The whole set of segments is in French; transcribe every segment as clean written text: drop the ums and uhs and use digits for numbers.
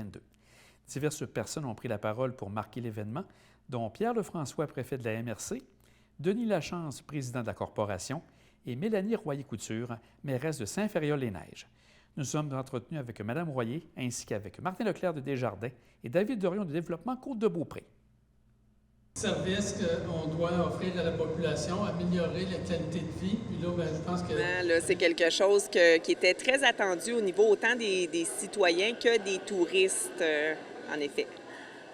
2022. Diverses personnes ont pris la parole pour marquer l'événement, dont Pierre Lefrançois, préfet de la MRC, Denis Lachance, président de la Corporation, et Mélanie Royer-Couture, mairesse de Saint-Ferréol-les-Neiges. Nous sommes entretenus avec Mme Royer ainsi qu'avec Martin Leclerc de Desjardins et David Dorion de Développement Côte-de-Beaupré. Service qu'on doit offrir à la population, améliorer la qualité de vie. Puis là, je pense que... C'est quelque chose qui était très attendu au niveau autant des citoyens que des touristes, en effet.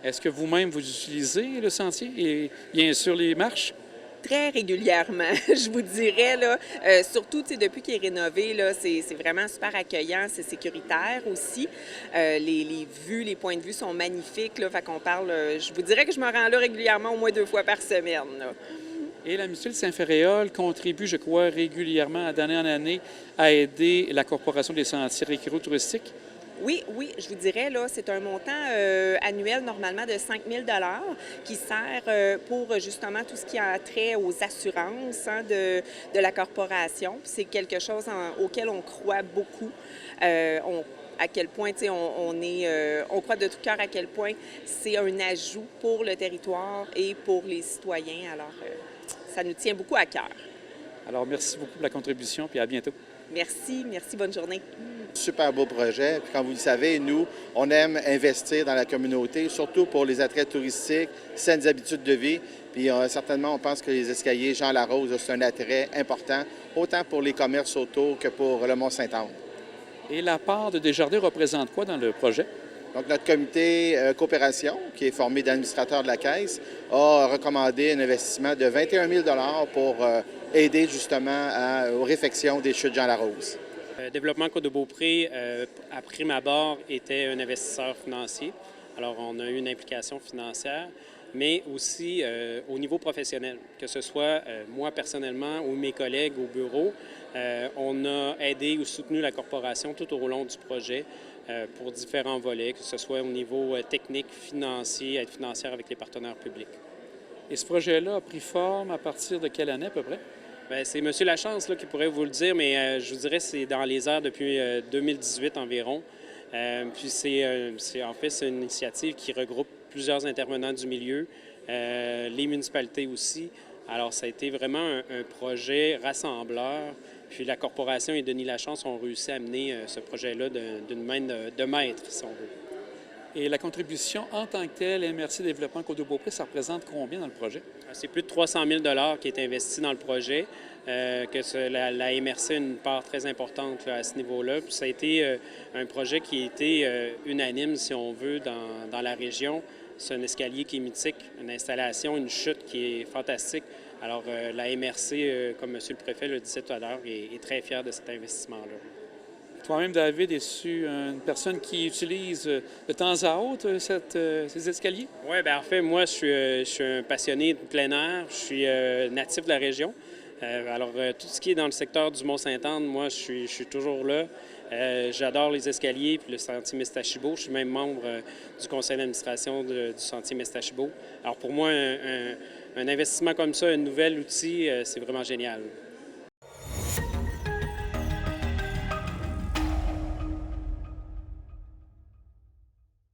Est-ce que vous-même, vous utilisez le sentier et bien sûr les marches? Très régulièrement, je vous dirais, là, surtout depuis qu'il est rénové, là, c'est vraiment super accueillant, c'est sécuritaire aussi. Les vues, les points de vue sont magnifiques, là, fait qu'on parle, je vous dirais que je me rends là régulièrement au moins 2 fois par semaine. Là. Et la mutuelle Saint-Ferréol contribue, je crois, régulièrement, d'année en année, à aider la Corporation des sentiers récréo-touristiques. Oui, je vous dirais, là, c'est un montant annuel normalement de 5 000 qui sert pour justement tout ce qui a trait aux assurances de la corporation. C'est quelque chose auquel on croit beaucoup. À quel point, on croit de tout cœur à quel point c'est un ajout pour le territoire et pour les citoyens. Alors, ça nous tient beaucoup à cœur. Alors, merci beaucoup pour la contribution, puis à bientôt. Merci, bonne journée. Super beau projet. Puis comme vous le savez, nous, on aime investir dans la communauté, surtout pour les attraits touristiques, saines habitudes de vie. Puis certainement, on pense que les escaliers Jean Larose, c'est un attrait important, autant pour les commerces autour que pour le Mont-Saint-Anne. Et la part de Desjardins représente quoi dans le projet? Donc, notre comité coopération, qui est formé d'administrateurs de la Caisse, a recommandé un investissement de 21 000 pour aider justement aux réfections des chutes Jean Larose. Développement Côte-de-Beaupré, à prime abord, était un investisseur financier. Alors, on a eu une implication financière, mais aussi au niveau professionnel, que ce soit moi personnellement ou mes collègues au bureau. On a aidé ou soutenu la corporation tout au long du projet pour différents volets, que ce soit au niveau technique, financier, aide financière avec les partenaires publics. Et ce projet-là a pris forme à partir de quelle année à peu près? Bien, c'est M. Lachance là, qui pourrait vous le dire, mais je vous dirais que c'est dans les airs depuis 2018 environ. Puis en fait, c'est une initiative qui regroupe plusieurs intervenants du milieu, les municipalités aussi. Alors, ça a été vraiment un projet rassembleur. Puis la corporation et Denis Lachance ont réussi à mener ce projet-là d'une main de maître, si on veut. Et la contribution en tant que telle, MRC Développement Côte-de-Beaupré, ça représente combien dans le projet? C'est plus de 300 000 qui est investi dans le projet, la MRC a une part très importante là, à ce niveau-là. Puis ça a été un projet qui a été unanime, si on veut, dans la région. C'est un escalier qui est mythique, une installation, une chute qui est fantastique. Alors, la MRC, comme M. le préfet le disait tout à l'heure, est très fière de cet investissement-là. Toi-même, David, es-tu une personne qui utilise de temps à autre ces escaliers? Oui, bien en fait, moi, je suis un passionné de plein air. Je suis natif de la région. Alors, tout ce qui est dans le secteur du Mont-Saint-Anne, moi, je suis toujours là. J'adore les escaliers puis le sentier Mestachibo. Je suis même membre du conseil d'administration du sentier Mestachibo. Alors, pour moi, un investissement comme ça, un nouvel outil, c'est vraiment génial.